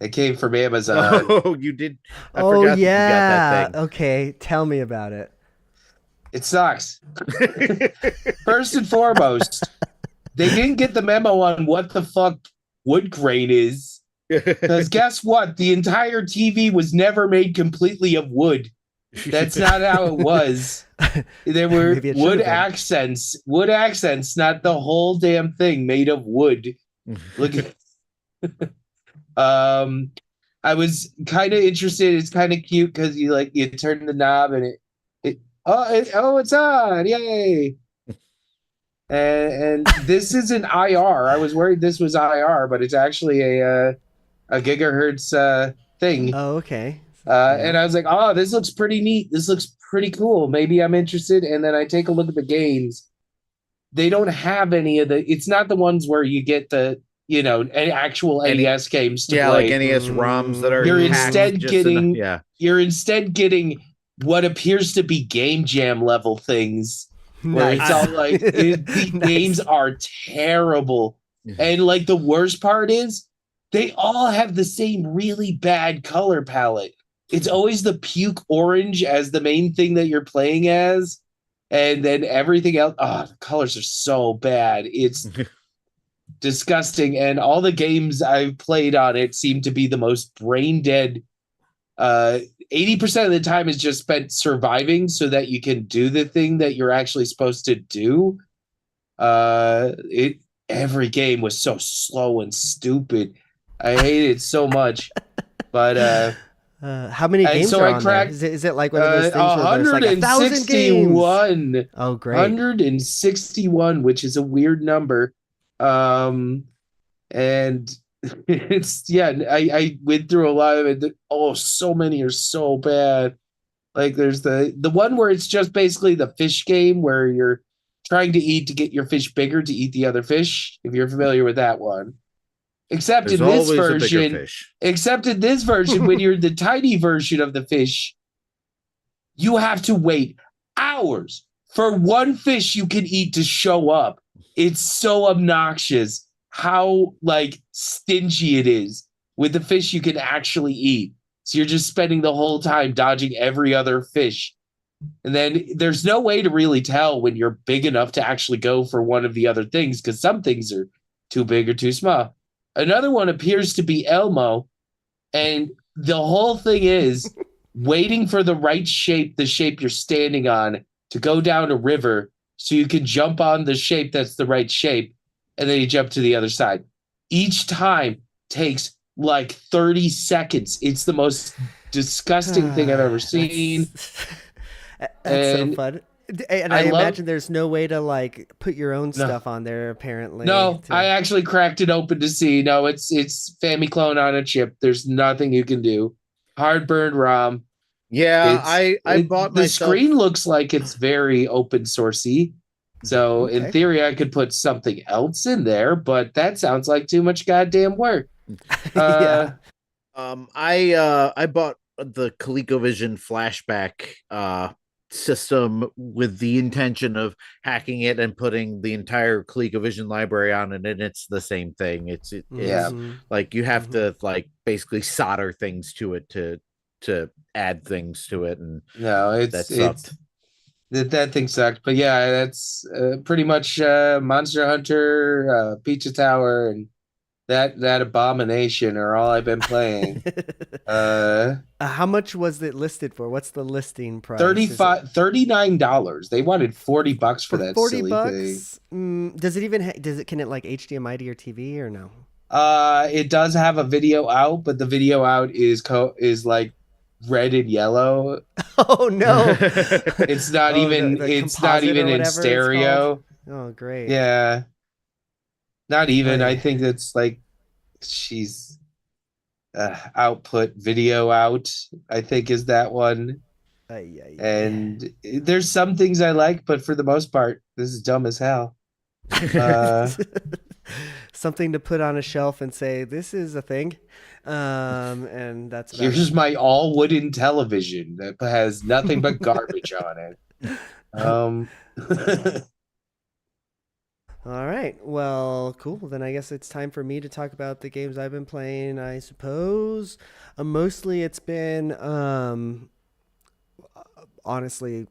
that came from Amazon. Oh, you did? I forgot yeah. That you got that thing. Okay, tell me about it. It sucks. First and foremost, they didn't get the memo on what the fuck wood grain is. Because guess what? The entire TV was never made completely of wood. That's not how it was. There were wood accents, not the whole damn thing made of wood. Look at I was kind of interested. It's kind of cute because you turn the knob and it's on, yay. And this isn't IR. I was worried this was IR, but it's actually a gigahertz thing. Oh, okay. And I was like, oh, this looks pretty neat. This looks pretty cool. Maybe I'm interested. And then I take a look at the games. They don't have any of it's not the ones where you get the, actual NES games to play. Like NES ROMs that are you're instead getting what appears to be Game Jam level things. Where it's all like, the games are terrible. And like the worst part is they all have the same really bad color palette. It's always the puke orange as the main thing that you're playing as. And then everything else, the colors are so bad. It's disgusting. And all the games I've played on it seem to be the most brain dead. 80% of the time is just spent surviving so that you can do the thing that you're actually supposed to do. Every game was so slow and stupid. I hate it so much. But how many games are on there? Is it like one of those things where there's like 1,000 games? Oh, great. 161, which is a weird number. And it's, I went through a lot of it. Oh, so many are so bad. Like there's the one where it's just basically the fish game where you're trying to eat to get your fish bigger to eat the other fish, if you're familiar with that one. Except in this version, when you're the tiny version of the fish, you have to wait hours for one fish you can eat to show up. It's so obnoxious how like stingy it is with the fish you can actually eat. So you're just spending the whole time dodging every other fish. And then there's no way to really tell when you're big enough to actually go for one of the other things because some things are too big or too small. Another one appears to be Elmo, and the whole thing is waiting for the right shape, the shape you're standing on, to go down a river so you can jump on the shape that's the right shape, and then you jump to the other side. Each time takes like 30 seconds. It's the most disgusting thing I've ever seen. That's so fun. And I imagine there's no way to like put your own stuff on there. Apparently, I actually cracked it open to see. No, it's Famiclone on a chip. There's nothing you can do. Hard-burned ROM. Yeah, I bought the screen looks like it's very open sourcey. So in theory, I could put something else in there, but that sounds like too much goddamn work. I bought the ColecoVision flashback system with the intention of hacking it and putting the entire ColecoVision library on it, and it's the same thing. It's like you have to like basically solder things to it to add things to it, and that sucked. That thing sucked. But yeah, that's pretty much Monster Hunter, Pizza Tower, and that abomination are all I've been playing. How much was it listed for? What's the listing price? $39. They wanted $40 for that silly thing. Does it even can it like HDMI to your TV or no? It does have a video out, but the video out is like red and yellow. Oh no. It's not even in stereo. Oh great. Yeah. Not even. I think it's like she's output video out, I think is that one. And there's some things I like, but for the most part, this is dumb as hell. Something to put on a shelf and say, this is a thing. And that's here's my all wooden television that has nothing but garbage on it. All right. Well, cool. Then I guess it's time for me to talk about the games I've been playing, I suppose. Mostly it's been, honestly,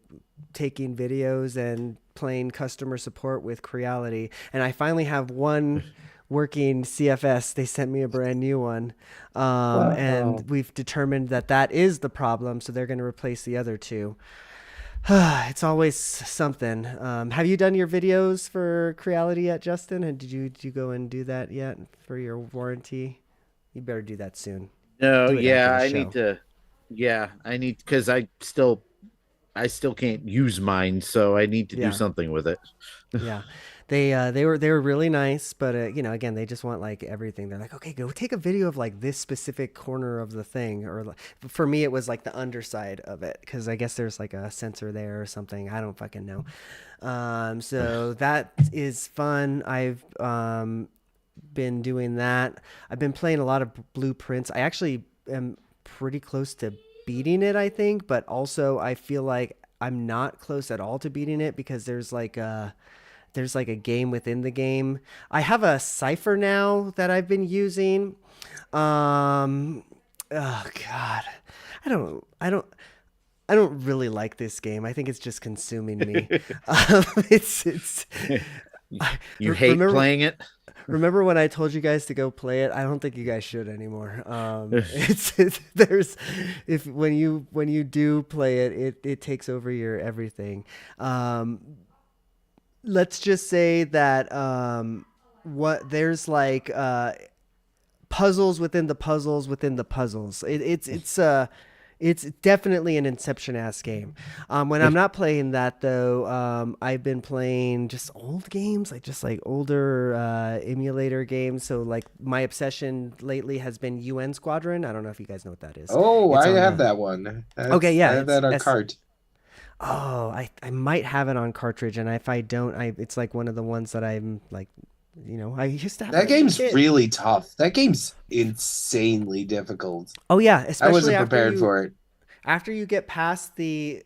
taking videos and playing customer support with Creality. And I finally have one working CFS. They sent me a brand new one. And we've determined that is the problem. So they're going to replace the other two. It's always something. Have you done your videos for Creality yet, Justin? And did you go and do that yet for your warranty? You better do that soon. No, I need to. Yeah, I need, because I still can't use mine, so I need to do something with it. Yeah. They were really nice, but again, they just want like everything. They're like, okay, go take a video of like this specific corner of the thing, or for me it was like the underside of it, because I guess there's like a sensor there or something. I don't fucking know. So that is fun. I've been doing that. I've been playing a lot of Blueprints. I actually am pretty close to beating it, I think, but also I feel like I'm not close at all to beating it, because there's like a game within the game. I have a cipher now that I've been using. Oh God, I I don't really like this game. I think it's just consuming me. It's You hate playing it? Remember when I told you guys to go play it? I don't think you guys should anymore. It's there's if when you do play it, it takes over your everything. Let's just say that what there's like puzzles within the puzzles within the puzzles. It's definitely an Inception-ass game. When I'm not playing that, though, I've been playing just old games, like older emulator games. So, like, my obsession lately has been UN Squadron. I don't know if you guys know what that is. Oh, I have that one. Okay, yeah. I have that on cart. Oh, I might have it on cartridge, and if I don't, it's like one of the ones that I'm like, I used to have that game's really tough. That game's insanely difficult. Oh yeah, especially I wasn't prepared for it. After you get past the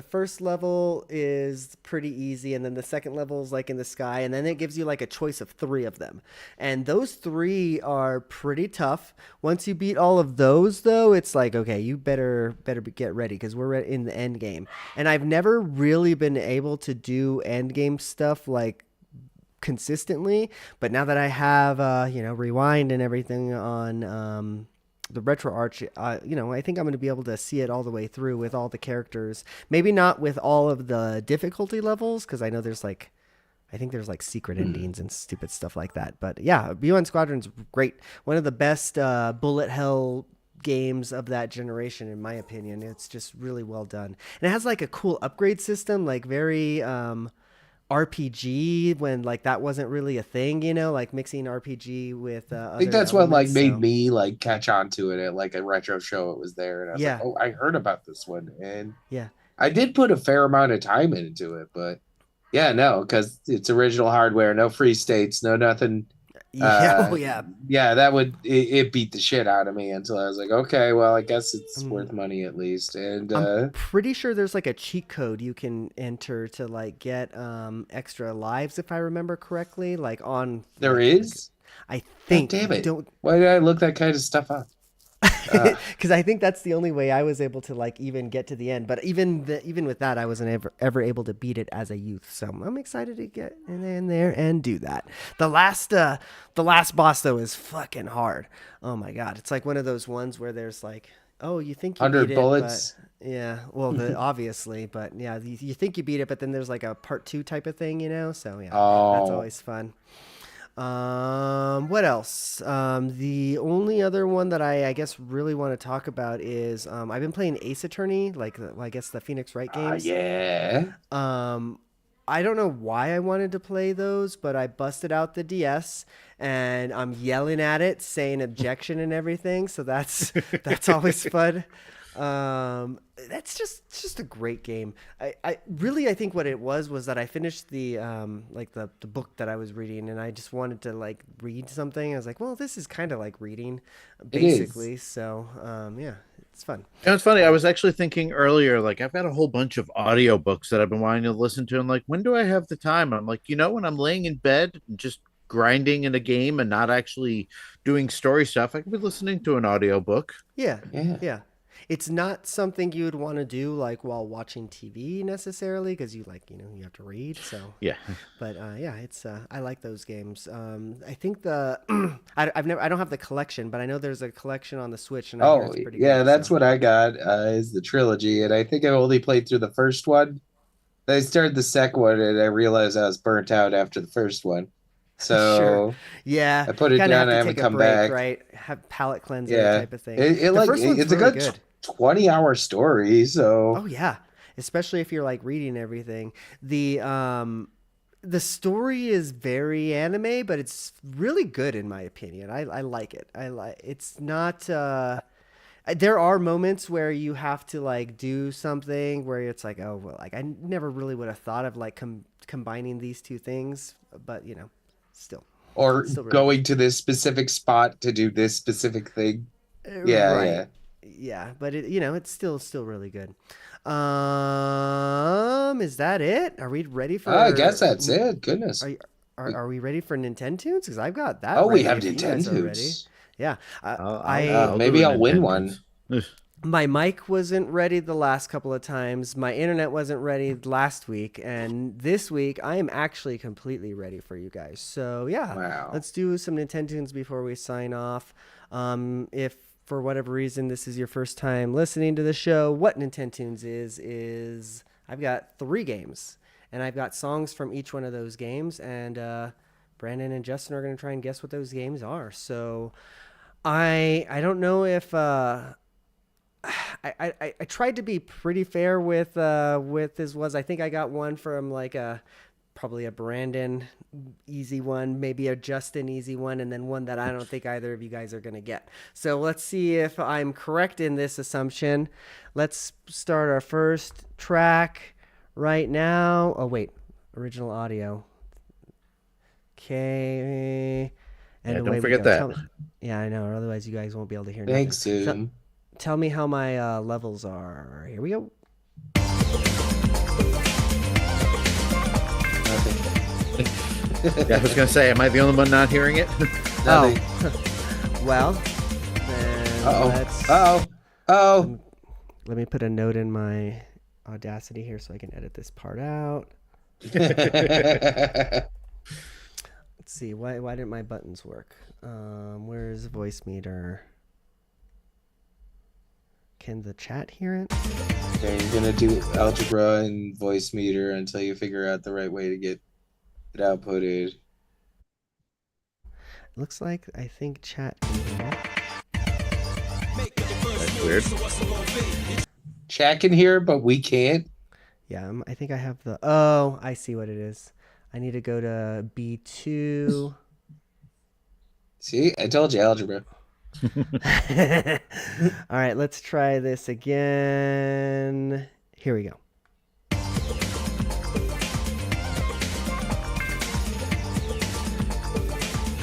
first level is pretty easy, and then the second level is like in the sky, and then it gives you like a choice of 3 of them, and those 3 are pretty tough. Once you beat all of those, though, it's like, okay, you better get ready because we're in the end game. And I've never really been able to do end game stuff like consistently, but now that I have Rewind and everything on the RetroArch, I think I'm going to be able to see it all the way through with all the characters. Maybe not with all of the difficulty levels, because I know there's like secret endings and stupid stuff like that. But yeah, UN Squadron's great. One of the best bullet hell games of that generation, in my opinion. It's just really well done, and it has like a cool upgrade system, like very RPG, when like that wasn't really a thing, like mixing RPG with I think that's what like made me like catch on to it at like a retro show. It was there, and I was like, oh, I heard about this one, and I did put a fair amount of time into it, but because it's original hardware, no free states, no nothing. That would it beat the shit out of me until I was like, okay, well, I guess it's worth money at least. And I'm pretty sure there's like a cheat code you can enter to like get extra lives, if I remember correctly. Like on there is, I think. God damn it! Why did I look that kind of stuff up? Because I think that's the only way I was able to like even get to the end. But even with that, I wasn't ever able to beat it as a youth. So I'm excited to get in there and do that. The last boss though is fucking hard. Oh my god, it's like one of those ones where there's like, oh, you think you 100 beat bullets. It, but yeah, well, obviously, but yeah, you think you beat it, but then there's like a part 2 type of thing, So yeah, that's always fun. What else? The only other one that I guess really want to talk about is I've been playing Ace Attorney, like I guess the Phoenix Wright games. I don't know why I wanted to play those, but I busted out the DS and I'm yelling at it, saying objection and everything. So that's always fun. That's just a great game. I think what it was that I finished the the book that I was reading, and I just wanted to like read something. I was like, well, this is kind of like reading basically. So it's fun. It's funny. I was actually thinking earlier, like I've got a whole bunch of audiobooks that I've been wanting to listen to, and like, when do I have the time? I'm like, when I'm laying in bed and just grinding in a game and not actually doing story stuff, I could be listening to an audiobook. Yeah. It's not something you would want to do like while watching TV necessarily, because you you have to read. So but it's I like those games. I think I don't have the collection, but I know there's a collection on the Switch. And it's pretty good, that's what I got is the trilogy, and I think I only played through the first one. I started the second one, and I realized I was burnt out after the first one. So I put it down. I haven't come back. Right, have palate cleanser type of thing. It's really a good 20-hour story. So especially if you're like reading everything. The story is very anime, but it's really good in my opinion. I like it. It's not. There are moments where you have to like do something where it's like, oh well, like I never really would have thought of like combining these two things, but still. Or still really going good to this specific spot to do this specific thing. Yeah, but it's still really good. Is that it? Are we ready for? I guess that's it. Goodness. Are we ready for Nintendo's? Because I've got that. Oh, we have Nintendo's. Yeah. Maybe I'll win one. my mic wasn't ready the last couple of times. My internet wasn't ready last week. And this week, I am actually completely ready for you guys. So, yeah, Wow. Let's do some Nintendo's before we sign off. If for whatever reason this is your first time listening to the show, what Nintendo's is I've got 3 games. And I've got songs from each one of those games. And Brandon and Justin are going to try and guess what those games are. So I don't know if... I tried to be pretty fair with this was. I think I got one from like probably a Brandon easy one, maybe a Justin easy one, and then one that I don't think either of you guys are going to get. So let's see if I'm correct in this assumption. Let's start our first track right now. Oh, wait. Original audio. Okay. And don't forget that. Yeah, I know. Otherwise, you guys won't be able to hear Thanks, Zoom. Tell me how my levels are. Here we go. Yeah, I was going to say, am I the only one not hearing it? Nothing. Well, then let me put a note in my Audacity here so I can edit this part out. Let's see. Why didn't my buttons work? Where's voice meter? Can the chat hear it? Okay, you're gonna do algebra and voice meter until you figure out the right way to get it outputted. Looks like I think chat can hear it. That's weird. Chat can hear, but we can't. Yeah, I think I have the... Oh, I see what it is. I need to go to B2. See, I told you algebra. All right, let's try this again. Here we go.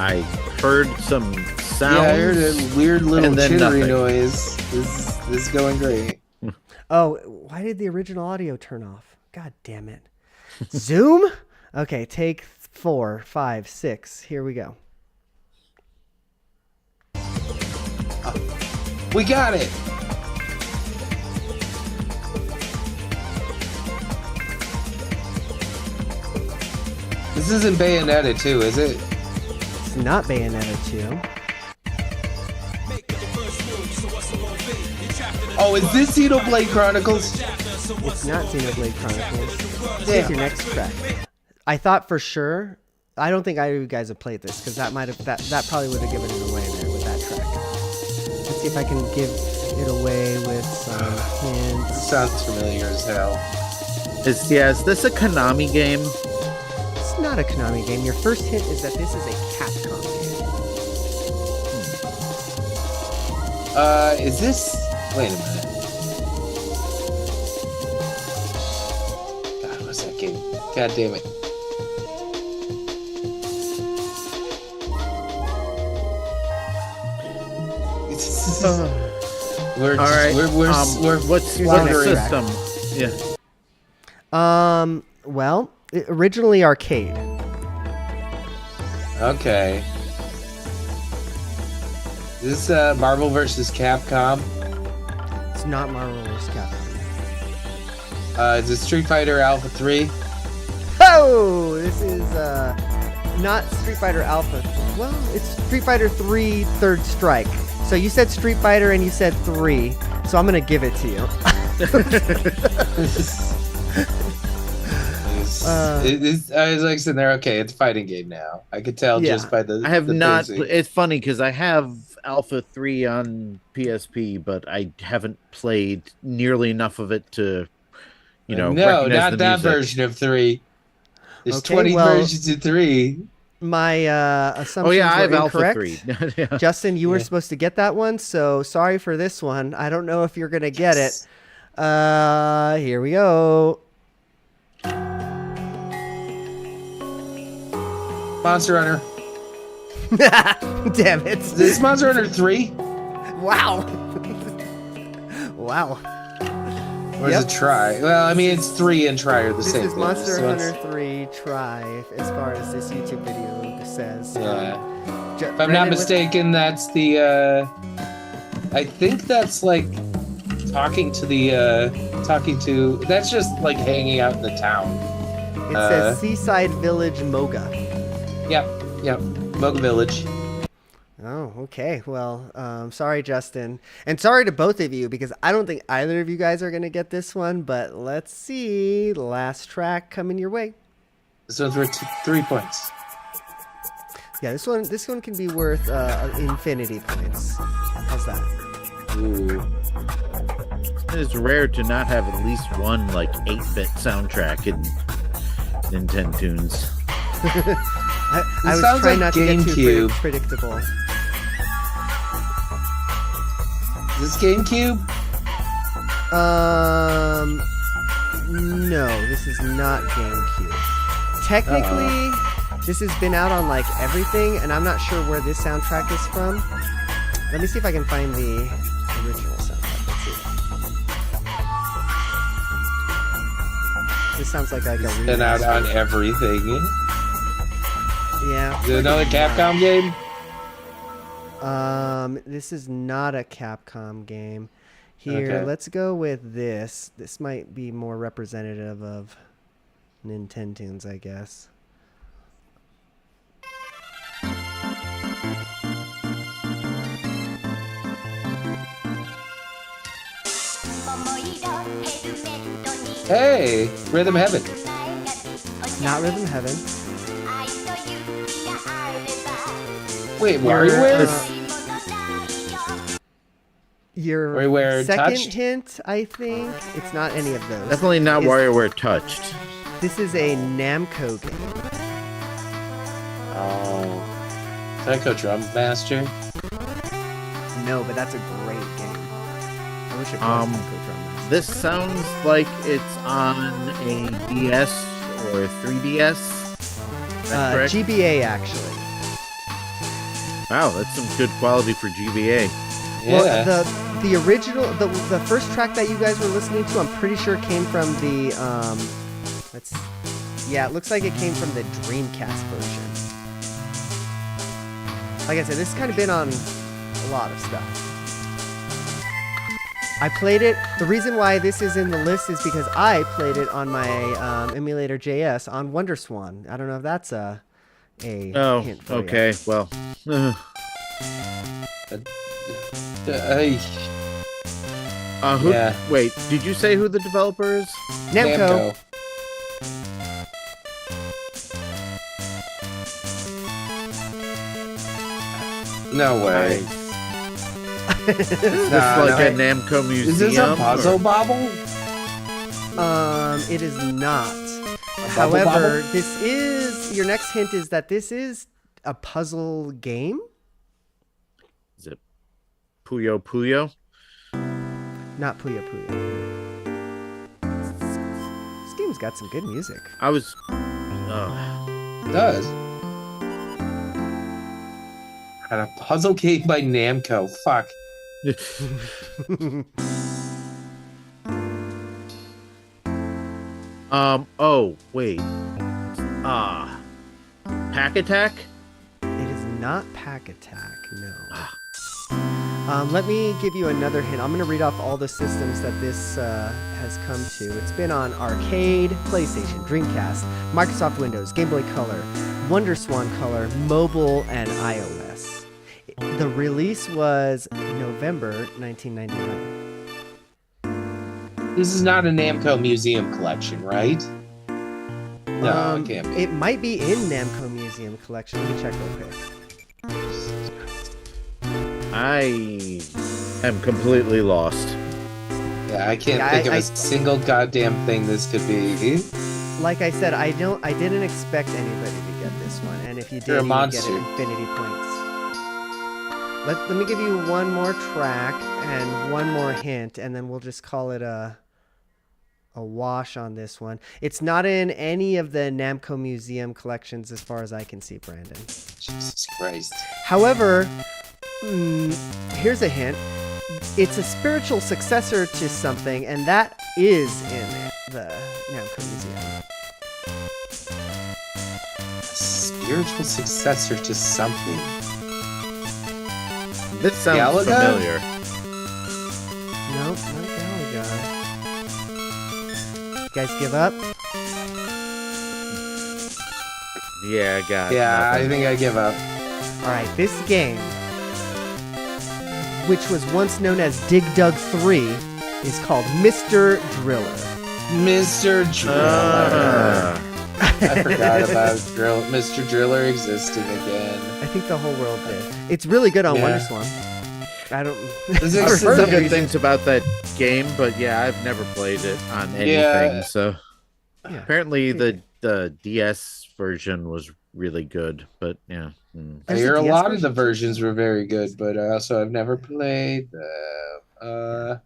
I heard some sounds. Yeah, I heard a weird little chittery nothing. noise. This is going great. Oh, why did the original audio turn off? God damn it. Zoom? Okay, take 4, 5, 6. Here we go. We got it. This isn't Bayonetta 2, is it? It's not Bayonetta 2. Oh, is this Xenoblade Chronicles? It's not Xenoblade Chronicles. This is your next track. I thought for sure. I don't think either of you guys have played this because that probably would have given it away there with that track. Let's see if I can give it away with some hints. Sounds familiar as hell. Is this a Konami game? It's not a Konami game. Your first hint is that this is a Capcom game. Is this... Wait a minute. God, what's that game? God damn it. We're all right. We're what's your system? Yeah. Well, originally arcade. Okay. Is this Marvel vs. Capcom? It's not Marvel vs. Capcom. Is it Street Fighter Alpha 3? Oh, this is not Street Fighter Alpha. Well, it's Street Fighter 3 Third Strike. So you said Street Fighter and you said 3, so I'm gonna give it to you. I was like sitting there. Okay, it's a fighting game now. I could tell just by the. I have the not. basic. It's funny because I have Alpha 3 on PSP, but I haven't played nearly enough of it to, No, recognize not the that music. version of 3. There's Okay, 20 well, versions of 3. My assumptions Oh yeah, I have were Alpha incorrect. 3. Yeah. Justin, you were supposed to get that one, so sorry for this one. I don't know if you're gonna get it. Here we go. Monster Hunter. Damn it! Is this Monster Hunter 3? Wow. Wow. Or is it Try? Well, I mean, it's 3 and Try are the This same is thing. Monster so Hunter 3 Try, as far as this YouTube video says. Yeah. If I'm not mistaken, that's the. I think that's like talking to that's just like hanging out in the town. It says Seaside Village Moga. Yep, Moga Village. Oh, okay. Well, sorry, Justin. And sorry to both of you, because I don't think either of you guys are going to get this one, but let's see. Last track coming your way. This one's worth 3 points. Yeah, this one can be worth infinity points. How's that? Ooh. It is rare to not have at least one, like, 8-bit soundtrack in Nintendo tunes. I was trying not to get too predictable. Is this GameCube? No, this is not GameCube. Technically, this has been out on like everything, and I'm not sure where this soundtrack is from. Let me see if I can find the original soundtrack. Let's see. This sounds like a It's been out on everything. Yeah. Is it another Capcom game? This is not a Capcom game. Here, Okay. let's go with this. This might be more representative of Nintendo's, I guess. Hey, Rhythm Heaven. Not Rhythm Heaven. Wait, WarioWare? Your WarioWare second Touched? hint, I think, it's not any of those. Definitely not WarioWare Touched. This is a Namco game. Oh. Psycho Drum Master? No, but that's a great game. I wish it was Namco Drum Master. This sounds like it's on a DS or 3DS. Is that correct? GBA, actually. Wow, that's some good quality for GBA. Yeah. Well, the original, the first track that you guys were listening to, I'm pretty sure came from the, it looks like it came from the Dreamcast version. Like I said, this has kind of been on a lot of stuff. I played it. The reason why this is in the list is because I played it on my emulator JS on WonderSwan. I don't know if that's a hint for okay. you. Well. Yeah. Wait, did you say who the developer is? Namco. No way. Is this like a Namco museum? Is this a puzzle bobble? It is not. Bubble However, bobble? this is your next hint is that this is a puzzle game. Is it Puyo Puyo? Not Puyo Puyo. This game's got some good music. It does. And a puzzle game by Namco. Fuck. Oh, wait. Pack Attack? It is not Pack Attack, no. Let me give you another hint. I'm going to read off all the systems that this has come to. It's been on arcade, PlayStation, Dreamcast, Microsoft Windows, Game Boy Color, WonderSwan Color, mobile, and iOS. The release was November 1999. This is not a Namco Museum collection, right? No, it can't be. It might be in Namco Museum Collection. Let me check real quick. I am completely lost. Yeah, I can't think of a single goddamn thing this could be. Like I said, I didn't expect anybody to get this one, and if you did, You're a you would get monster. infinity points. Let me give you one more track and one more hint, and then we'll just call it a wash on this one. It's not in any of the Namco Museum collections as far as I can see, Brandon. Jesus Christ. However, here's a hint. It's a spiritual successor to something, and that is in the Namco Museum. Spiritual successor to something. This sounds Galaga? familiar. Nope, not Galaga. You guys give up? Yeah, I got I nothing. think I give up. All right, this game, which was once known as Dig Dug 3, is called Mr. Driller. Mr. Driller. I forgot about Mr. Driller existing again. I think the whole world did. It's really good on WonderSwan. I don't. I've heard good things about that game, but yeah, I've never played it on anything. So apparently the DS version was really good, but yeah. I hear a lot of the versions were very good, but also I've never played them.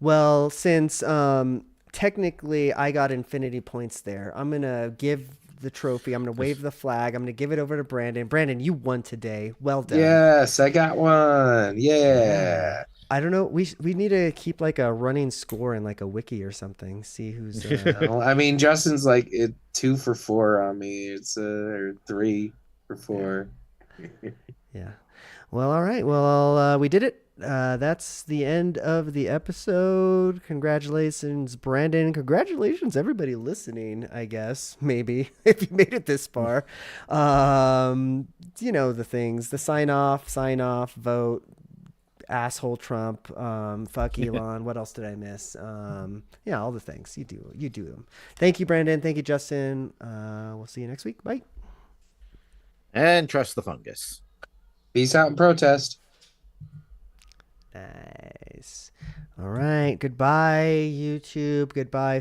Well, since technically I got infinity points there, I'm gonna give the trophy. I'm gonna wave the flag. I'm gonna give it over to Brandon. Brandon, you won today. Well done. Yes, I got one. Yeah. I don't know. We need to keep like a running score in like a wiki or something. See who's. I mean, Justin's like 2 for 4 on me. It's or 3 for 4. Yeah. Well, all right. Well, we did it. That's the end of the episode. Congratulations, Brandon. Congratulations, everybody listening, I guess, maybe, if you made it this far. You know, the things, the sign off, vote, asshole Trump, fuck Elon. What else did I miss? Yeah, all the things. You do them. Thank you, Brandon. Thank you, Justin. We'll see you next week. Bye. And trust the fungus. Peace out and protest. Nice. All right. Goodbye, YouTube. Goodbye.